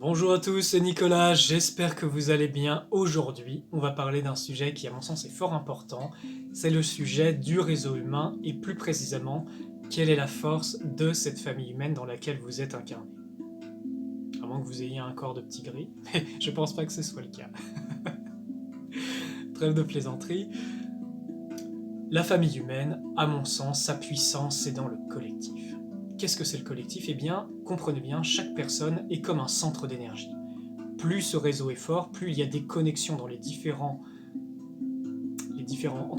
Bonjour à tous, c'est Nicolas, j'espère que vous allez bien. Aujourd'hui, on va parler d'un sujet qui à mon sens est fort important, c'est le sujet du réseau humain et plus précisément, quelle est la force de cette famille humaine dans laquelle vous êtes incarné. À moins que vous ayez un corps de petit gris, mais je pense pas que ce soit le cas. Trêve de plaisanterie. La famille humaine, à mon sens, sa puissance, c'est dans le collectif. Qu'est-ce que c'est le collectif? Eh bien, comprenez bien, chaque personne est comme un centre d'énergie. Plus ce réseau est fort, plus il y a des connexions dans entre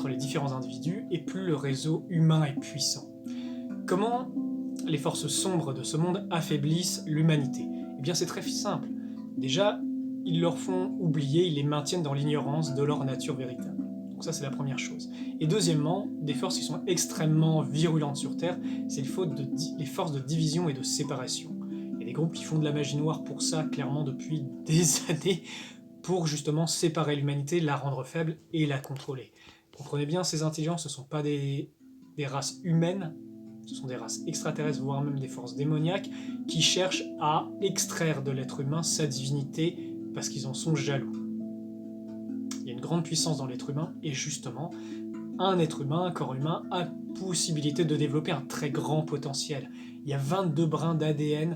les différents individus, et plus le réseau humain est puissant. Comment les forces sombres de ce monde affaiblissent l'humanité? Eh bien, c'est très simple. Déjà, ils leur font oublier, ils les maintiennent dans l'ignorance de leur nature véritable. Donc ça, c'est la première chose. Et deuxièmement, des forces qui sont extrêmement virulentes sur Terre, c'est les forces de division et de séparation. Il y a des groupes qui font de la magie noire pour ça, clairement, depuis des années, pour justement séparer l'humanité, la rendre faible et la contrôler. Comprenez bien, ces intelligences, ce ne sont pas des races humaines, ce sont des races extraterrestres, voire même des forces démoniaques, qui cherchent à extraire de l'être humain sa divinité parce qu'ils en sont jaloux. Il y a une grande puissance dans l'être humain, et justement, un être humain, un corps humain, a possibilité de développer un très grand potentiel. Il y a 22 brins d'ADN,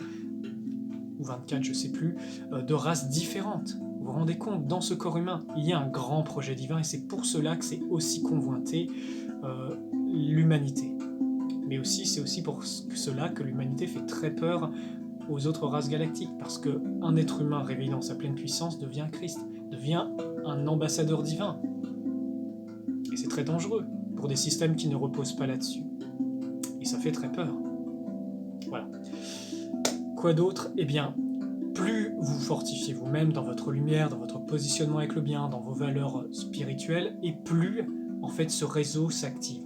ou 24, je ne sais plus, de races différentes. Vous vous rendez compte, dans ce corps humain, il y a un grand projet divin, et c'est pour cela que c'est aussi convoité l'humanité. Mais aussi, c'est aussi pour cela que l'humanité fait très peur aux autres races galactiques, parce qu'un être humain réveillé dans sa pleine puissance devient Christ, devient un ambassadeur divin. Et c'est très dangereux pour des systèmes qui ne reposent pas là-dessus. Et ça fait très peur. Voilà. Quoi d'autre? Eh bien, plus vous fortifiez vous-même dans votre lumière, dans votre positionnement avec le bien, dans vos valeurs spirituelles, et plus, en fait, ce réseau s'active.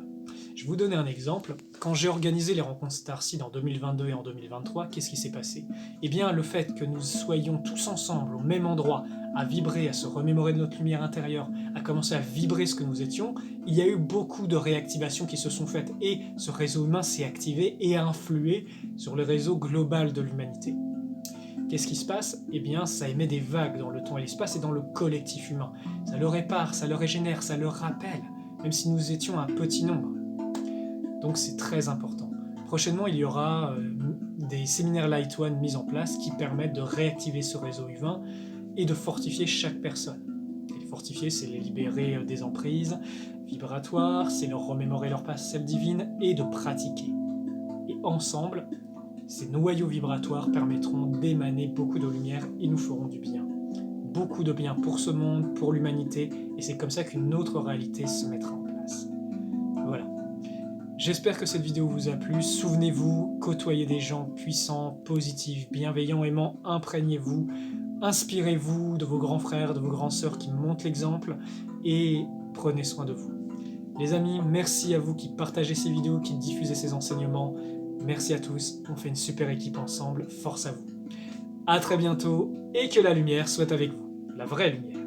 Je vais vous donner un exemple. Quand j'ai organisé les rencontres Starseed en 2022 et en 2023, qu'est-ce qui s'est passé? Eh bien, le fait que nous soyons tous ensemble au même endroit, à vibrer, à se remémorer de notre lumière intérieure, à commencer à vibrer ce que nous étions, il y a eu beaucoup de réactivations qui se sont faites, et ce réseau humain s'est activé et a influé sur le réseau global de l'humanité. Qu'est-ce qui se passe? Eh bien, ça émet des vagues dans le temps et l'espace et dans le collectif humain. Ça le répare, ça le régénère, ça le rappelle, même si nous étions un petit nombre. Donc c'est très important. Prochainement, il y aura des séminaires Light One mis en place qui permettent de réactiver ce réseau humain et de fortifier chaque personne. Et les fortifier, c'est les libérer des emprises vibratoires, c'est leur remémorer leur passé divine et de pratiquer. Et ensemble, ces noyaux vibratoires permettront d'émaner beaucoup de lumière et nous feront du bien. Beaucoup de bien pour ce monde, pour l'humanité, et c'est comme ça qu'une autre réalité se mettra en place. Voilà. J'espère que cette vidéo vous a plu. Souvenez-vous, côtoyez des gens puissants, positifs, bienveillants, aimants, imprégnez-vous, inspirez-vous de vos grands frères, de vos grandes sœurs qui montrent l'exemple, et prenez soin de vous. Les amis, merci à vous qui partagez ces vidéos, qui diffusez ces enseignements. Merci à tous, on fait une super équipe ensemble, force à vous. A très bientôt, et que la lumière soit avec vous, la vraie lumière.